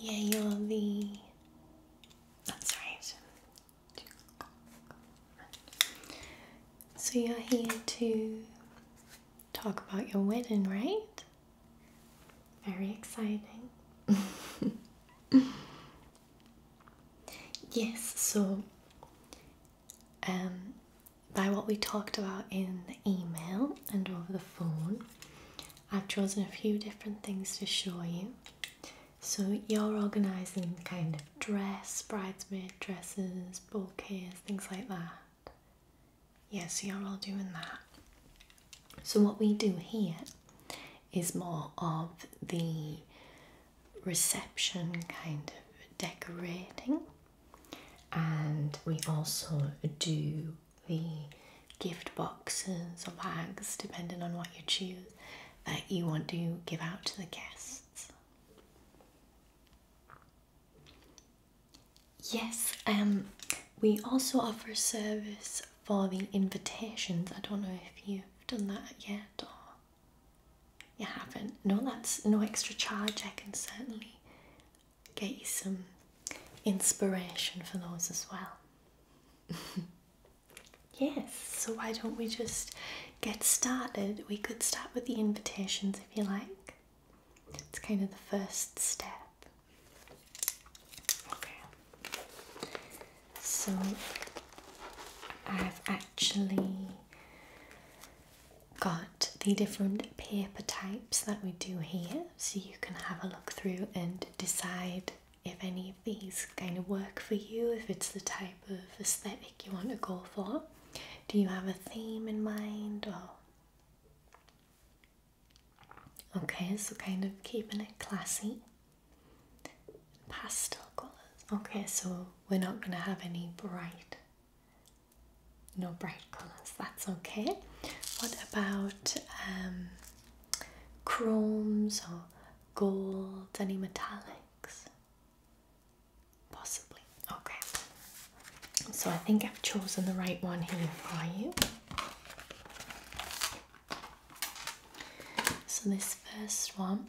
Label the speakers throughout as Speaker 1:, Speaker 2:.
Speaker 1: Yeah, you're the... That's right. So you're here to talk about your wedding, right? Very exciting. Yes, so by what we talked about in the email and over the phone, I've chosen a few different things to show you. So you're organising kind of dress, bridesmaid dresses, bouquets, things like that. Yeah, so you're all doing that. So what we do here is more of the reception kind of decorating, and we also do the gift boxes or bags, depending on what you choose, that you want to give out to the guests. Yes, we also offer service for the invitations. I don't know if you've done that yet or you haven't. No, that's no extra charge. I can certainly get you some inspiration for those as well. Yes, so why don't we just get started? We could start with the invitations if you like. It's kind of the first step. Okay. So I've actually got the different paper types that we do here, so you can have a look through and decide if any of these kind of work for you, if it's the type of aesthetic you want to go for. Do you have a theme in mind, or? Okay, so kind of keeping it classy. Pastel colours. Okay, so we're not going to have any no bright colours, that's okay. What about chromes or gold, any metallics? Possibly, okay. So I think I've chosen the right one here for you. So this first one,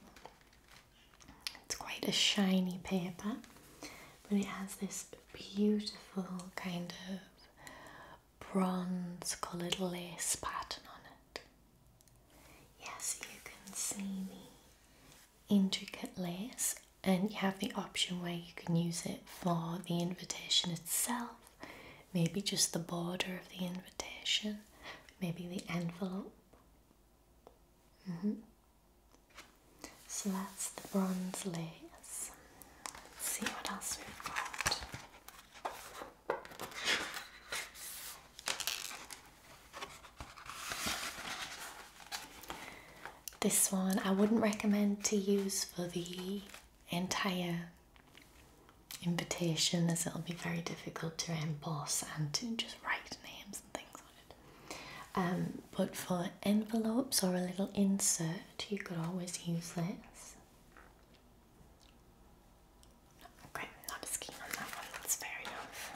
Speaker 1: it's quite a shiny paper, but it has this beautiful kind of bronze coloured lace pattern on it. Yes, you can see the intricate lace, and you have the option where you can use it for the invitation itself, maybe just the border of the invitation, maybe the envelope. So that's the bronze lace. Let's see what else we've got. This one I wouldn't recommend to use for the entire invitation, as it'll be very difficult to emboss and to just write names and things on it. But for envelopes or a little insert, you could always use this. Okay, not as keen on that one, that's fair enough.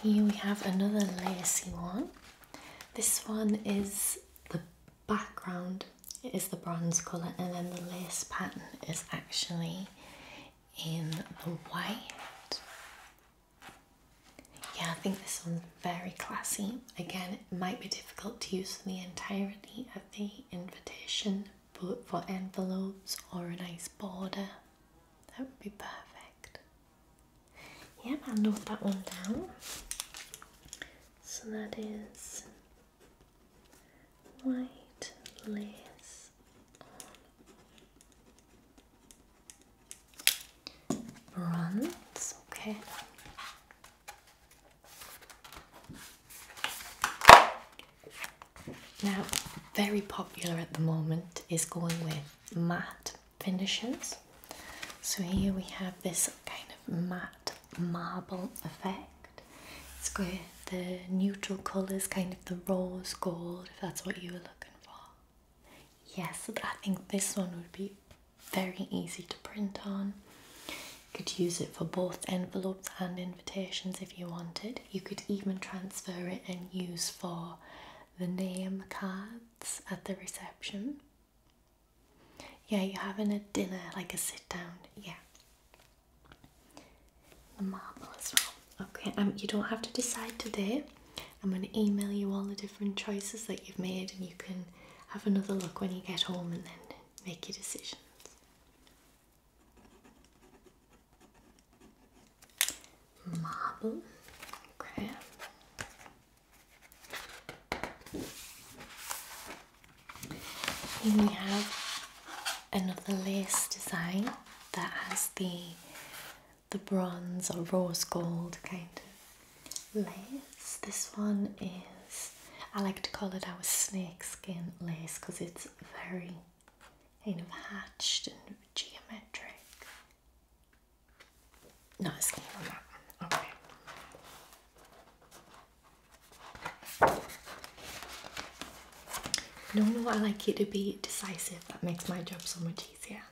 Speaker 1: Here we have another lacy one. This one is the background is the bronze colour, and then the lace pattern is actually in the white. Yeah, I think this one's very classy. Again, it might be difficult to use for the entirety of the invitation, but for envelopes or a nice border, that would be perfect. Yep, I'll note that one down. So that is white lace on bronze, okay. Now, very popular at the moment is going with matte finishes. So here we have this kind of matte marble effect. It's got the neutral colours, kind of the rose gold, if that's what you were looking for. Yes, I think this one would be very easy to print on. You could use it for both envelopes and invitations if you wanted. You could even transfer it and use for the name cards at the reception? Yeah, you're having a dinner, like a sit down. Yeah. The marble as well. Okay, you don't have to decide today. I'm going to email you all the different choices that you've made, and you can have another look when you get home and then make your decisions. Marble. Okay. Here we have another lace design that has the bronze or rose gold kind of lace. This one is, I like to call it our snakeskin lace because it's very kind of hatched and geometric. Not a skin on that. Okay. No, I like you to be decisive. That makes my job so much easier.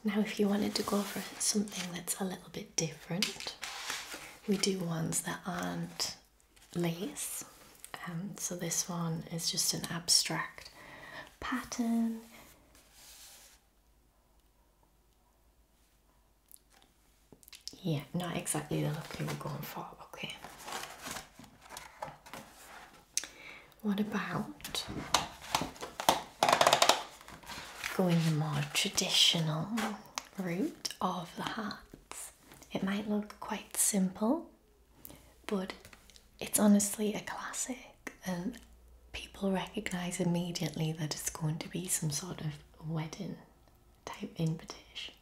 Speaker 1: Now, if you wanted to go for something that's a little bit different, we do ones that aren't lace. So this one is just an abstract pattern. Yeah, not exactly the look you were going for. Okay. What about going the more traditional route of the hats? It might look quite simple, but it's honestly a classic, and people recognize immediately that it's going to be some sort of wedding type invitation.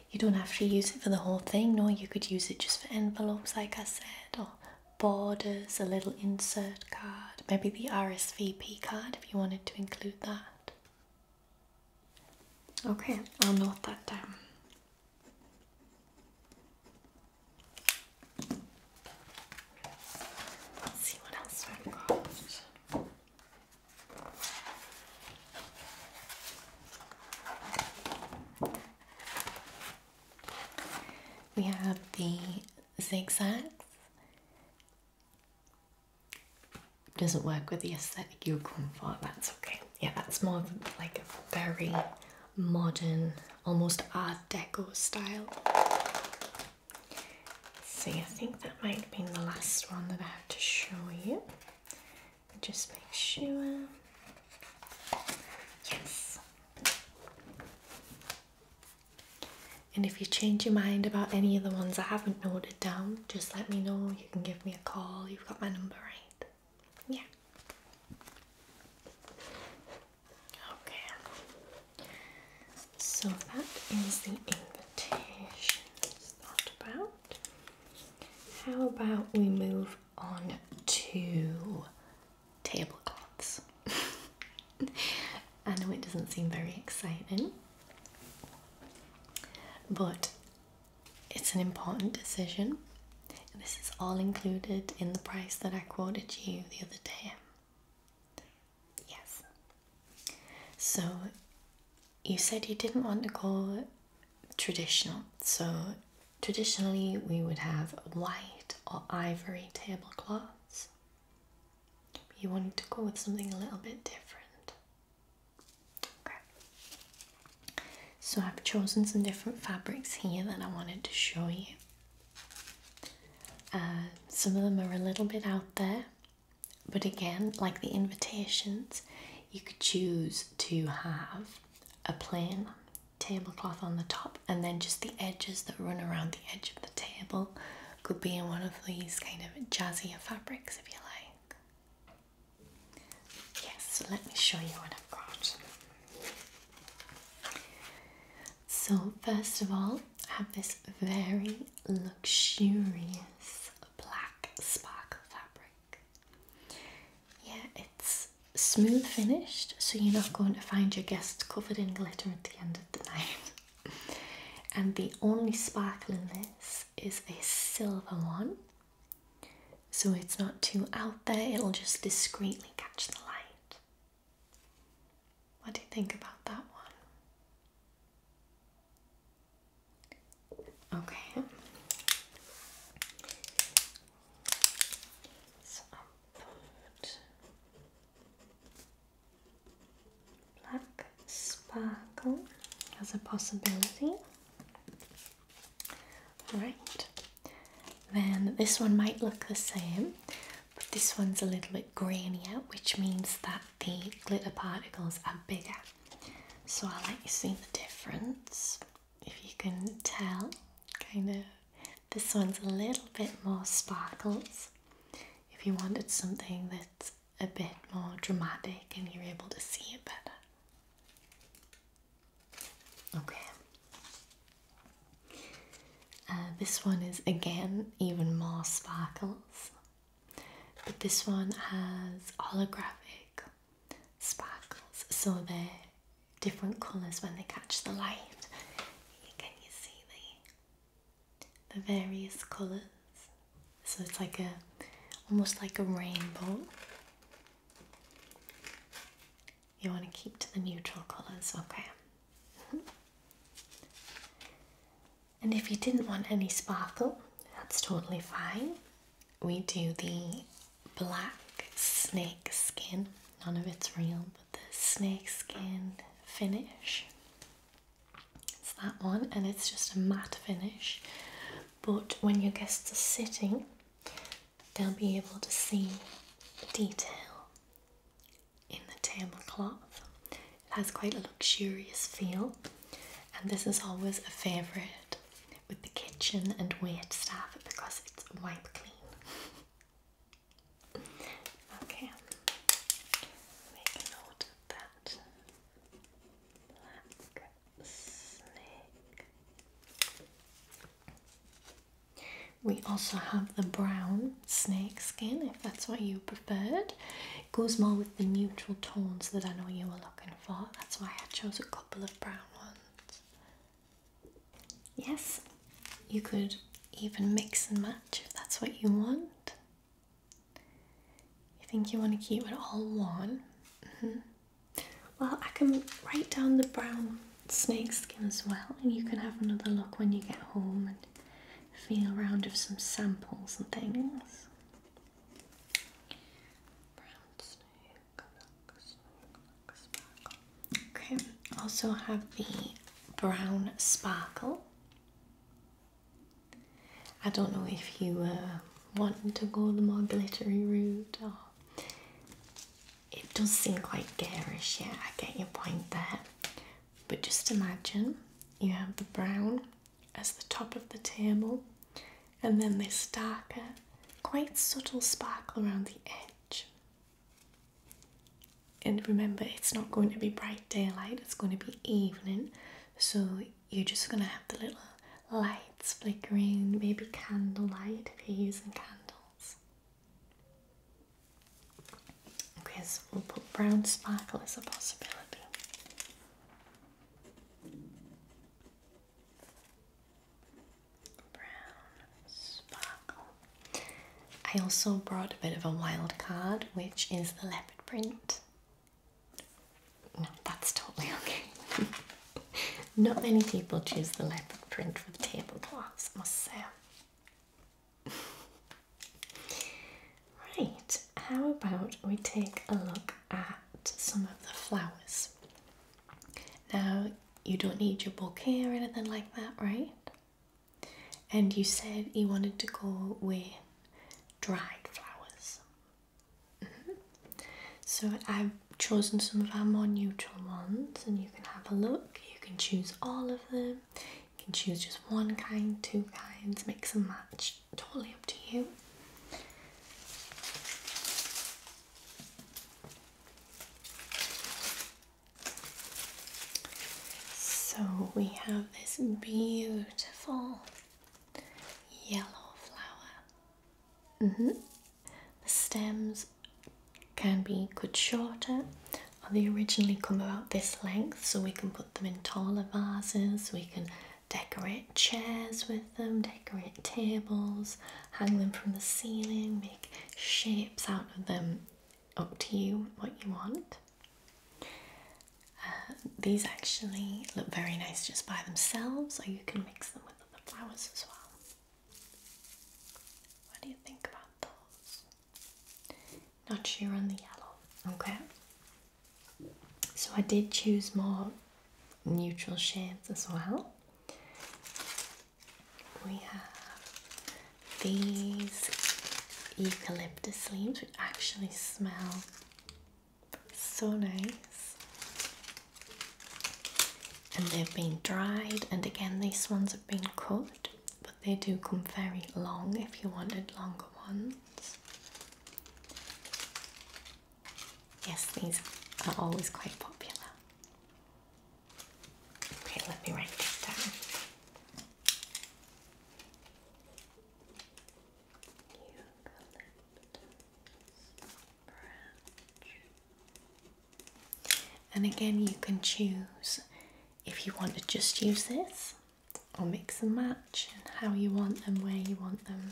Speaker 1: You don't have to use it for the whole thing. No, you could use it just for envelopes, like I said, or borders, a little insert card, maybe the RSVP card if you wanted to include that. Okay, I'll note that down. Let's see what else we've got. We have the zigzags. Doesn't work with the aesthetic you're going for, that's okay. Yeah, that's more like a very modern, almost Art Deco style. See, I think that might have been the last one that I had to show you. Just make sure. Yes. And if you change your mind about any of the ones I haven't noted down, just let me know. You can give me a call. You've got my number, right? Yeah. Okay. So that is the invitation. Thought about. How about we move on to tablecloths? I know it doesn't seem very exciting, but it's an important decision. This is all included in the price that I quoted you the other day. Yes. So you said you didn't want to go traditional. So traditionally we would have white or ivory tablecloths. You wanted to go with something a little bit different. Okay. So I've chosen some different fabrics here that I wanted to show you. Some of them are a little bit out there, but again, like the invitations, you could choose to have a plain tablecloth on the top, and then just the edges that run around the edge of the table could be in one of these kind of jazzier fabrics, if you like. Yes, so let me show you what I've got. So first of all, I have this very luxurious black sparkle fabric. Yeah, it's smooth finished, so you're not going to find your guests covered in glitter at the end of the night. And the only sparkle in this is a silver one, so it's not too out there, it'll just discreetly catch the light. What do you think about that one? Okay. So sparkle as a possibility. Right, then this one might look the same, but this one's a little bit grainier, which means that the glitter particles are bigger. So I'll let you see the difference. If you can tell, kind of, this one's a little bit more sparkles. If you wanted something that's a bit more dramatic and you're able to see it better. Okay. This one is again even more sparkles, but this one has holographic sparkles, so they're different colours when they catch the light. Can you see the various colours? So it's like almost like a rainbow. You want to keep to the neutral colours, okay? And if you didn't want any sparkle, that's totally fine. We do the black snake skin. None of it's real, but the snake skin finish. It's that one, and it's just a matte finish. But when your guests are sitting, they'll be able to see the detail in the tablecloth. It has quite a luxurious feel, and this is always a favourite with the kitchen and wait staff because it's wipe clean. Okay, make a note of that. Black snake. We also have the brown snake skin, if that's what you preferred. It goes more with the neutral tones that I know you were looking for. That's why I chose a couple of brown ones. Yes, you could even mix and match if that's what you want. You think you want to keep it all one? Well, I can write down the brown snake skin as well, and you can have another look when you get home and feel around with some samples and things. Brown snake, sparkle. Okay, also have the brown sparkle. I don't know if you want to go the more glittery route, or it does seem quite garish. Yeah, I get your point there. But just imagine you have the brown as the top of the table, and then this darker, quite subtle sparkle around the edge. And remember, it's not going to be bright daylight, it's going to be evening, so you're just going to have the little lights flickering, maybe candlelight if you're using candles. Okay, so we'll put brown sparkle as a possibility. Brown sparkle. I also brought a bit of a wild card, which is the leopard print. No, that's totally okay. Not many people choose the leopard print for the tablecloths, I must say. Right, how about we take a look at some of the flowers? Now, you don't need your bouquet or anything like that, right? And you said you wanted to go with dried flowers. So I've chosen some of our more neutral ones, and you can have a look. You can choose all of them. You can choose just one kind, two kinds, mix and match. Totally up to you. So we have this beautiful yellow flower. The stems can be cut shorter, or they originally come about this length, so we can put them in taller vases. We can decorate chairs with them, decorate tables, hang them from the ceiling, make shapes out of them. Up to you what you want. These actually look very nice just by themselves, or you can mix them with other flowers as well. What do you think about those? Not sure on the yellow. Okay. So I did choose more neutral shades as well. We have these eucalyptus leaves which actually smell so nice. And they've been dried, and again these ones have been cut, but they do come very long if you wanted longer ones. Yes, these are always quite popular. Okay, let me write this down. And again, you can choose if you want to just use this or mix and match and how you want them, where you want them.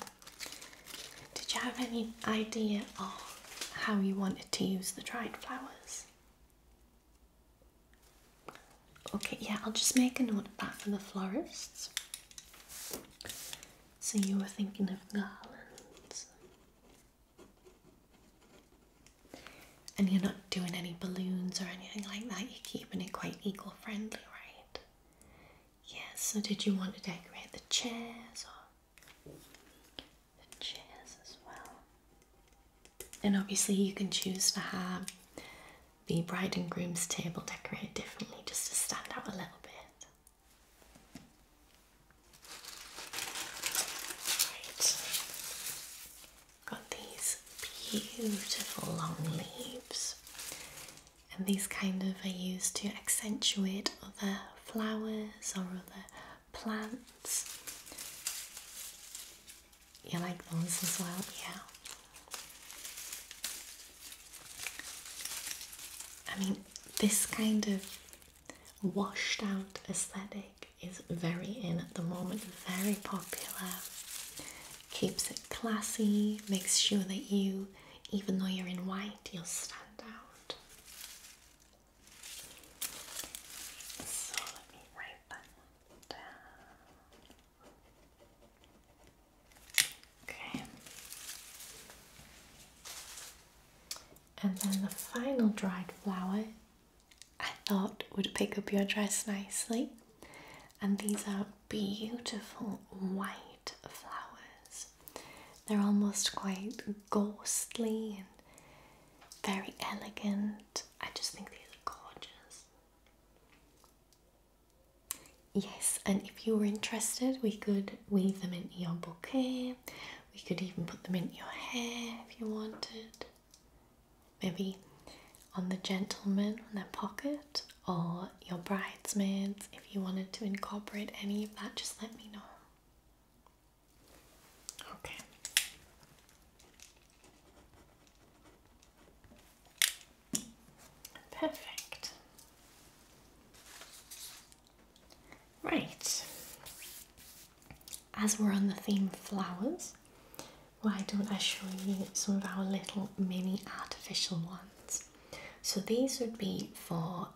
Speaker 1: Did you have any idea of how you wanted to use the dried flowers? Okay, yeah, I'll just make a note of that for the florists. So you were thinking of garlands. And you're not doing any balloons or anything like that, you're keeping it quite eco-friendly, right? Yes, so did you want to decorate the chairs or the chairs as well? And obviously you can choose to have the bride and groom's table decorated differently just to stand out a little bit. Got these beautiful long leaves, and these kind of are used to accentuate other flowers or other plants. You like those as well? Yeah. I mean, this kind of washed out aesthetic is very in at the moment, very popular. Keeps it classy, makes sure that you, even though you're in white, you'll stand out. So let me write that down. Okay. And then the final dried flower I thought would pick up your dress nicely. And these are beautiful white flowers. They're almost quite ghostly and very elegant. I just think these are gorgeous. Yes, and if you were interested, we could weave them into your bouquet. We could even put them into your hair if you wanted. Maybe on the gentleman on their pocket, or your bridesmaids. If you wanted to incorporate any of that, just let me know. Okay. Perfect. Right. As we're on the theme of flowers, why don't I show you some of our little mini artificial ones? So these would be for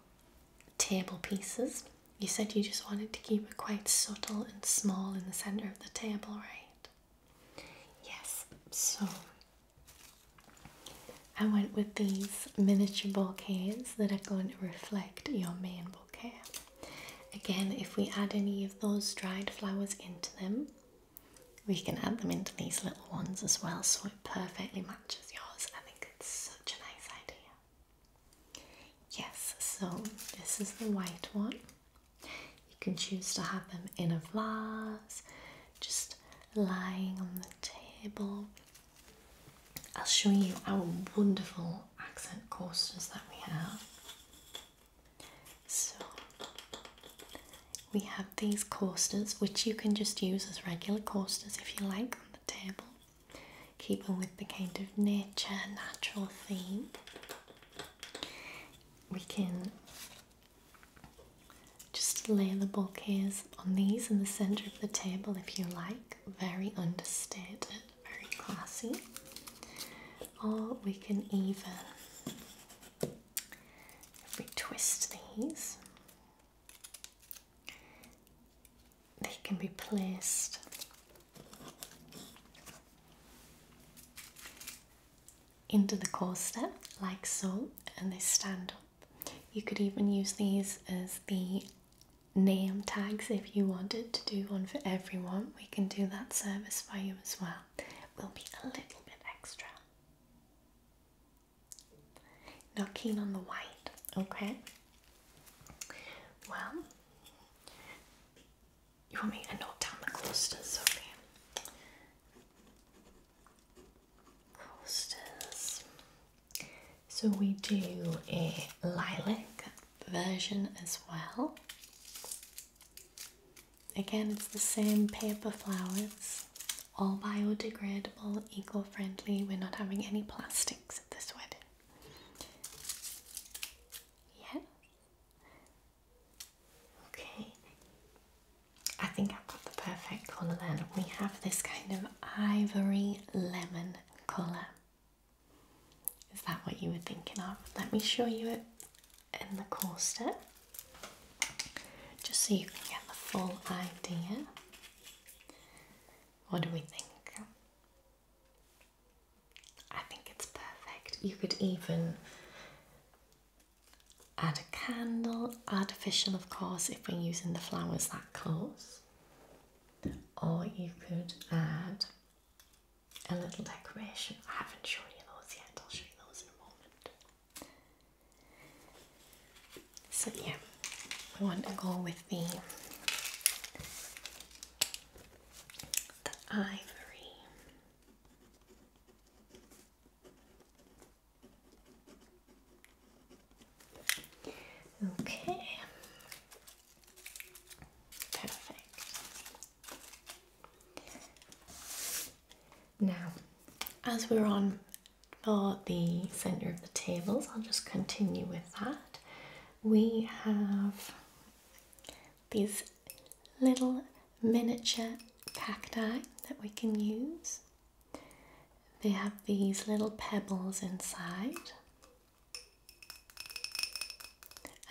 Speaker 1: table pieces. You said you just wanted to keep it quite subtle and small in the centre of the table, right? Yes, so I went with these miniature bouquets that are going to reflect your main bouquet. Again, if we add any of those dried flowers into them, we can add them into these little ones as well, so it perfectly matches yours. I think it's such a nice idea. Yes, so this is the white one. You can choose to have them in a vase, just lying on the table. I'll show you our wonderful accent coasters that we have. So we have these coasters, which you can just use as regular coasters if you like on the table. Keeping with the kind of nature, natural theme. We can just lay the bouquets on these in the centre of the table if you like. Very understated, very classy. Or we can even, if we twist these, they can be placed into the coaster like so, and they stand up. You could even use these as the name tags if you wanted to do one for everyone. We can do that service for you as well. It will be a little bit extra. Not keen on the white, okay? Well, you want me to note down the clusters, okay? Clusters. So we do a lilac version as well. Again, it's the same paper flowers, all biodegradable, eco-friendly. We're not having any plastics at this wedding. Yeah. Okay. I think I've got the perfect colour then. We have this kind of ivory lemon colour. Is that what you were thinking of? Let me show you it in the coaster, just so you can get the full idea. What do we think? I think it's perfect. You could even add a candle, artificial of course if we're using the flowers that close, or you could add a little decoration. I haven't shown you those yet, I'll show you those in a moment. So yeah, we want to go with the ivory. Okay, perfect. Now, as we're on for the centre of the tables, I'll just continue with that. We have these little miniature cacti that we can use. They have these little pebbles inside,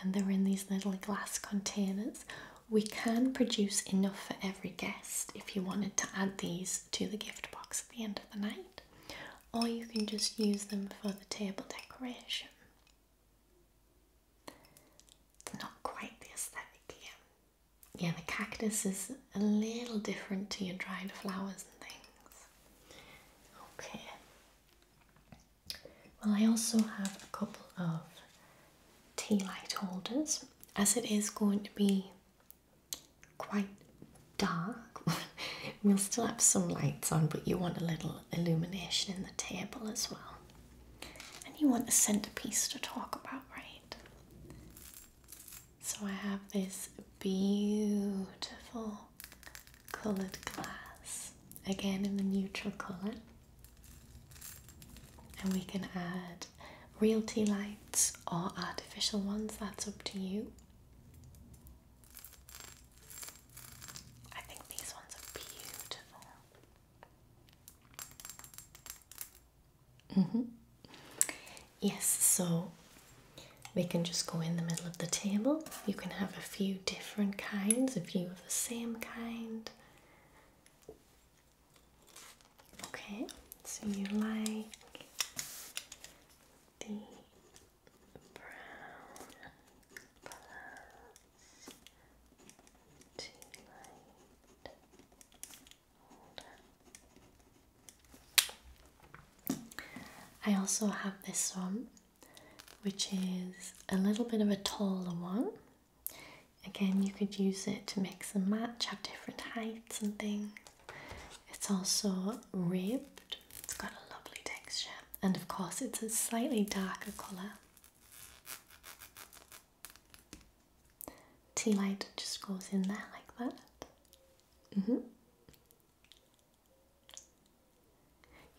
Speaker 1: and they're in these little glass containers. We can produce enough for every guest if you wanted to add these to the gift box at the end of the night, or you can just use them for the table decoration. It's not quite the aesthetic yet. Yeah, the cactus is a little different to your dried flowers and things. Okay. Well, I also have a couple of tea light holders, as it is going to be quite dark. We'll still have some lights on, but you want a little illumination in the table as well. And you want a centerpiece to talk about, right? So I have this beautiful coloured glass, again in the neutral colour. And we can add real tea lights or artificial ones, that's up to you. I think these ones are beautiful. Yes, so we can just go in the middle of the table. You can have a few different kinds, a few of the same kind. Okay, so you like the brown plus tea light holder. I also have this one, which is a little bit of a taller one. Again, you could use it to mix and match, have different heights and things. It's also ribbed, it's got a lovely texture, and of course it's a slightly darker colour. Tea light just goes in there like that. You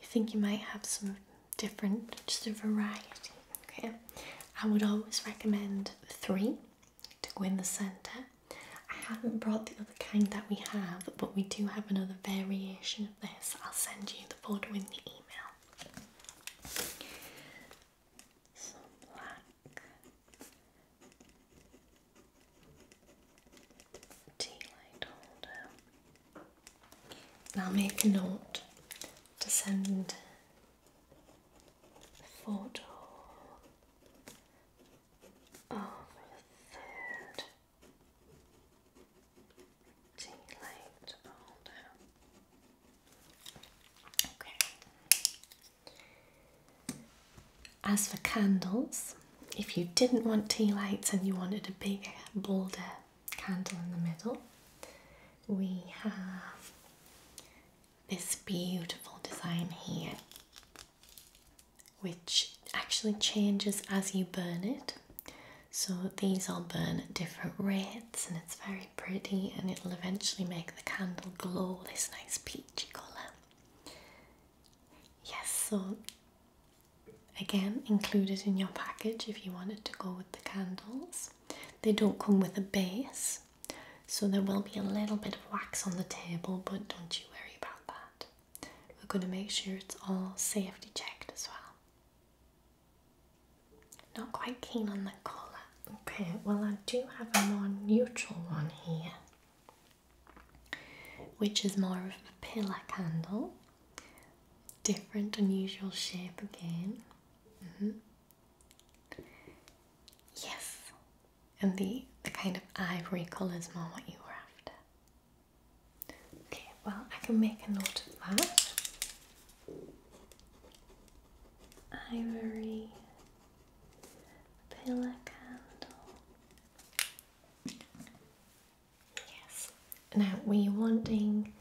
Speaker 1: think you might have some different, just a variety, okay? I would always recommend 3 to go in the centre. I haven't brought the other kind that we have, but we do have another variation of this. I'll send you the photo in the email. So black tea light holder. I'll make a note to send a photo of the third As for candles, if you didn't want tea lights and you wanted a bigger, bolder candle in the middle, we have this beautiful design here, which actually changes as you burn it. So these all burn at different rates, and it's very pretty, and it'll eventually make the candle glow this nice peachy colour. Yes, so again, included in your package if you wanted to go with the candles. They don't come with a base, so there will be a little bit of wax on the table, but don't you worry about that. We're going to make sure it's all safety checked as well. Not quite keen on the colour. Okay, well I do have a more neutral one here, which is more of a pillar candle. Different, unusual shape again. Yes, and the kind of ivory colour is more what you were after. Okay, well I can make a note of that. Ivory pillar candle. Yes. Now, were you wanting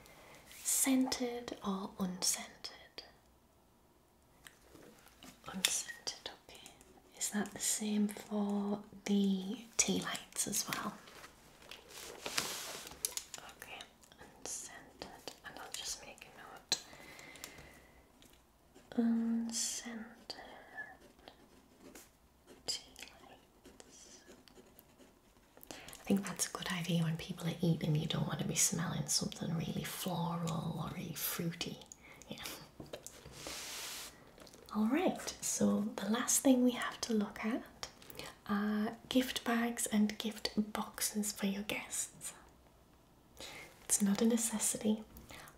Speaker 1: scented or unscented? Unscented, okay. Is that the same for the tea lights as well? Okay, unscented, and I'll just make a note. Unscented tea lights. I think that's a good idea when people are eating. You don't want to be smelling something really floral or really fruity. Yeah. Alright, so the last thing we have to look at are gift bags and gift boxes for your guests. It's not a necessity.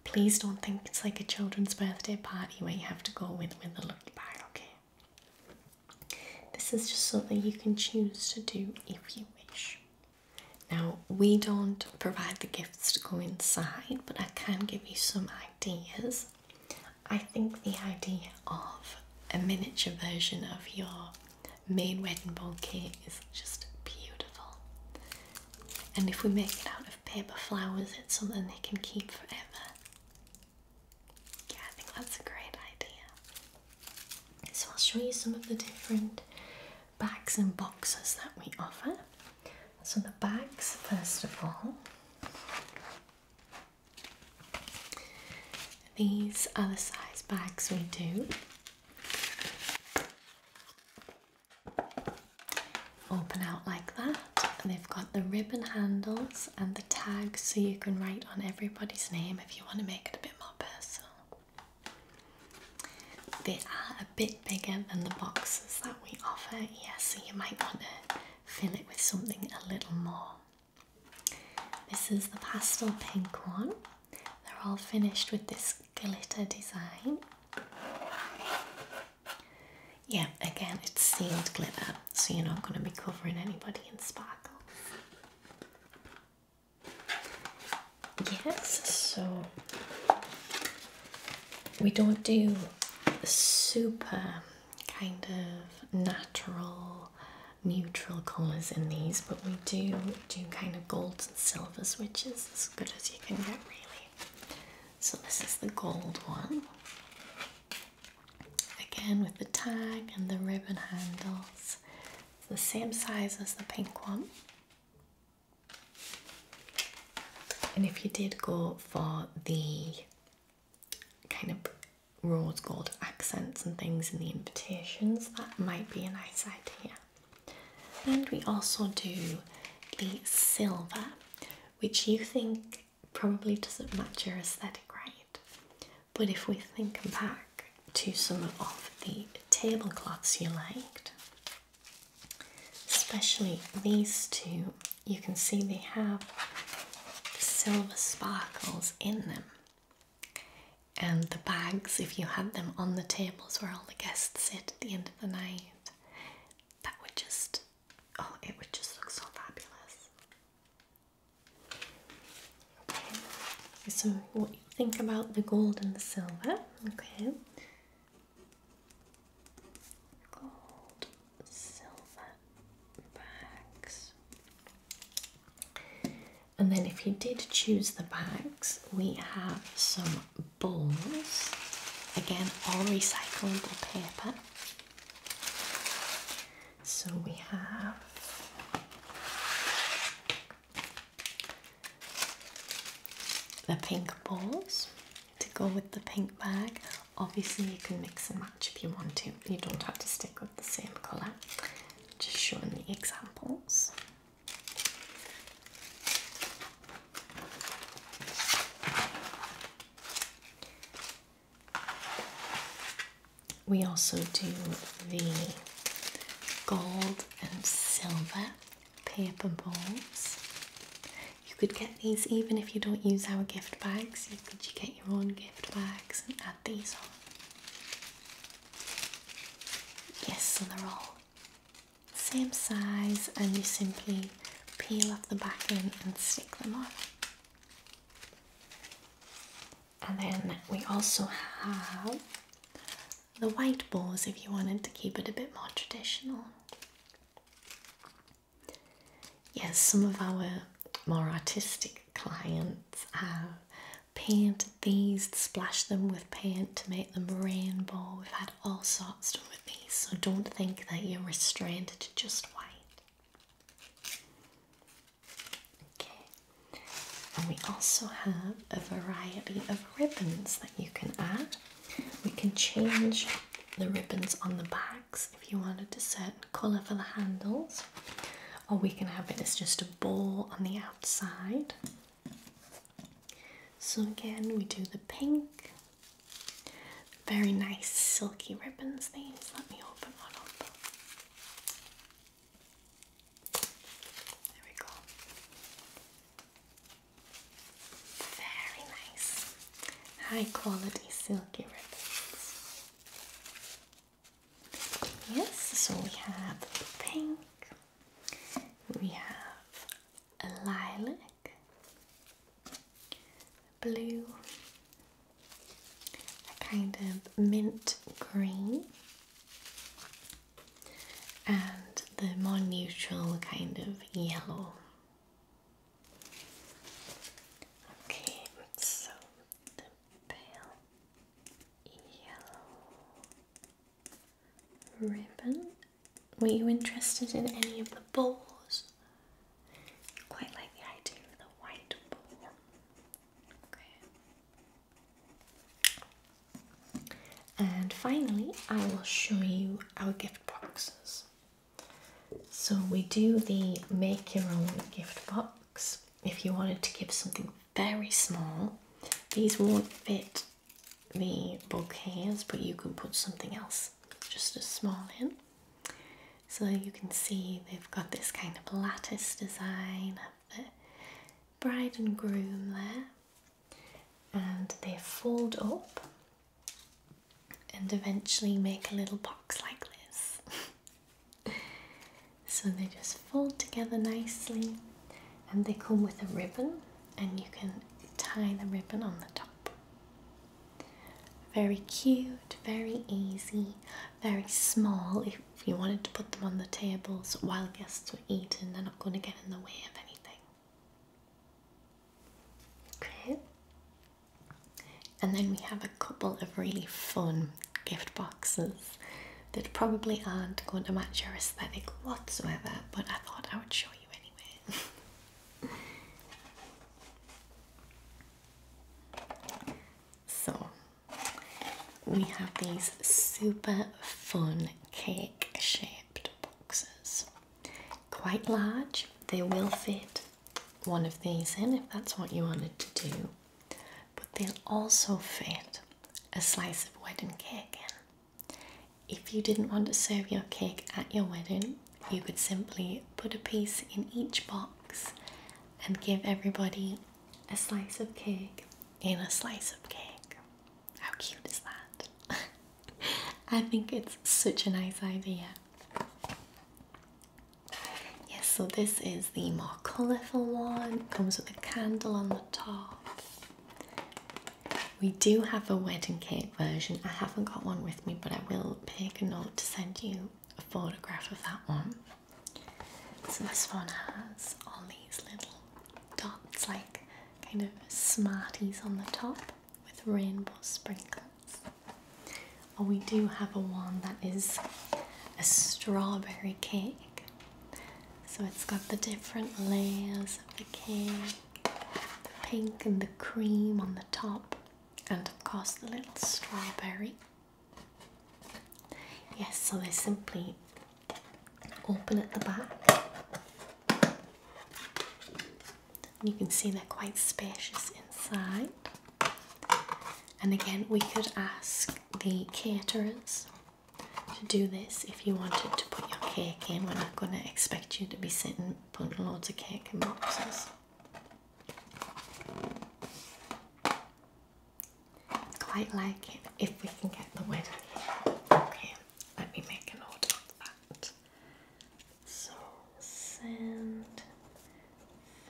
Speaker 1: Please don't think it's like a children's birthday party where you have to go with a little bag, okay? This is just something you can choose to do if you wish. Now, we don't provide the gifts to go inside, but I can give you some ideas. I think the idea of a miniature version of your main wedding bouquet is just beautiful. And if we make it out of paper flowers, it's something they can keep forever. Yeah, I think that's a great idea. So I'll show you some of the different bags and boxes that we offer. So the bags, first of all, these are the size bags we do. Open out like that, and they've got the ribbon handles and the tags so you can write on everybody's name if you want to make it a bit more personal. They are a bit bigger than the boxes that we offer, yes, so you might want to fill it with something a little more. This is the pastel pink one. They're all finished with this glitter design. Yeah, again, it's sealed glitter, so you're not going to be covering anybody in sparkles. Yes, so we don't do super kind of natural, neutral colours in these, but we do kind of golds and silvers, which is as good as you can get, really. So this is the gold one. Again with the tag and the ribbon handles. It's the same size as the pink one. And if you did go for the kind of rose gold accents and things in the invitations, that might be a nice idea. And we also do the silver, which you think probably doesn't match your aesthetic, right? But if we think back to some of the tablecloths you liked, especially these two, you can see they have silver sparkles in them. And the bags, if you had them on the tables where all the guests sit at the end of the night, that would just, oh, it would just look so fabulous. Okay, so what you think about the gold and the silver, okay. Gold then if you did choose the bags, we have some bowls. Again, all recyclable paper. So we have the pink bowls to go with the pink bag. Obviously you can mix and match if you want to. You don't have to stick with the same colour. Just showing the examples. We also do the gold and silver paper bowls. You could get these even if you don't use our gift bags. You could get your own gift bags and add these on. Yes, so they're all same size, and you simply peel off the back end and stick them on. And then we also have the white bowls if you wanted to keep it a bit more traditional. Yes, some of our more artistic clients have painted these, splashed them with paint to make them rainbow. We've had all sorts done with these, so don't think that you're restrained to just white. Okay, and we also have a variety of ribbons that you can add. We can change the ribbons on the bags if you wanted a certain colour for the handles, or we can have it as just a bow on the outside. So again, we do the pink, very nice silky ribbons these. Let me open one up. There we go. Very nice, high quality silky ribbons. Yes, so we have pink, we have a lilac, blue, a kind of mint green, and the more neutral kind of yellow. Okay, so the pale yellow ribbon. Were you interested in any of the bows? Quite like the idea of the white bow. Okay. And finally, I will show you our gift boxes. So we do the make your own gift box. If you wanted to give something very small, these won't fit the bouquets, but you can put something else just as small in. So you can see they've got this kind of lattice design of the bride and groom there, and they fold up and eventually make a little box like this. So they just fold together nicely, and they come with a ribbon, and you can tie the ribbon on the top. Very cute, very easy, very small. If you wanted to put them on the tables while guests were eating, they're not going to get in the way of anything. Okay. And then we have a couple of really fun gift boxes that probably aren't going to match your aesthetic whatsoever, but I thought I would show you anyway. So we have these super fun cake shaped boxes. Quite large. They will fit one of these in if that's what you wanted to do, but they'll also fit a slice of wedding cake in. If you didn't want to serve your cake at your wedding, you could simply put a piece in each box and give everybody a slice of cake in a slice of cake. How cute is that? I think it's such a nice idea. Yes, so this is the more colourful one. It comes with a candle on the top. We do have a wedding cake version. I haven't got one with me, but I will make a note to send you a photograph of that one. So this one has all these little dots, like kind of Smarties on the top with rainbow sprinkles. Or we do have a one that is a strawberry cake. So it's got the different layers of the cake, the pink and the cream on the top, and of course the little strawberry. Yes, so they simply open at the back. You can see they're quite spacious inside. And again, we could ask the caterers to do this if you wanted to put your cake in. We're not going to expect you to be sitting putting loads of cake in boxes. Quite like it if we can get the wedding cake. Okay, let me make a note of that. So, send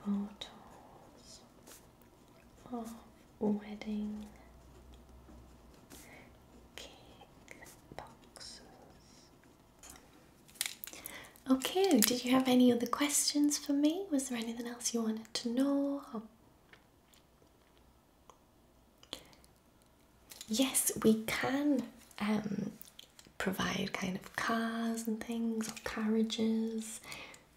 Speaker 1: photos of wedding cake boxes. Okay, did you have any other questions for me? Was there anything else you wanted to know? Yes, we can provide kind of cars and things, or carriages.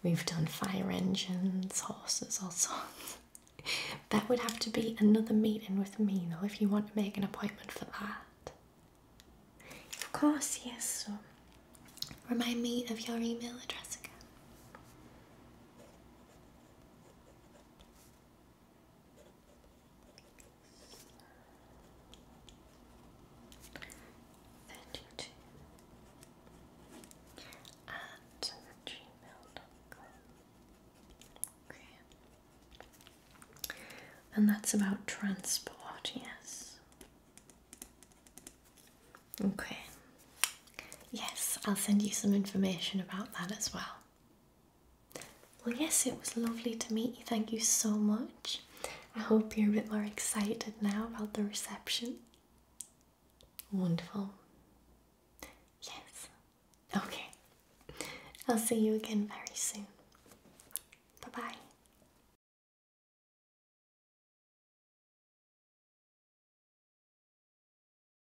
Speaker 1: We've done fire engines, horses, all sorts. That would have to be another meeting with me though, if you want to make an appointment for that. Of course, yes. So remind me of your email address again. And that's about transport, yes. Okay. Yes, I'll send you some information about that as well. Well, yes, it was lovely to meet you. Thank you so much. I hope you're a bit more excited now about the reception. Wonderful. Yes. Okay. I'll see you again very soon.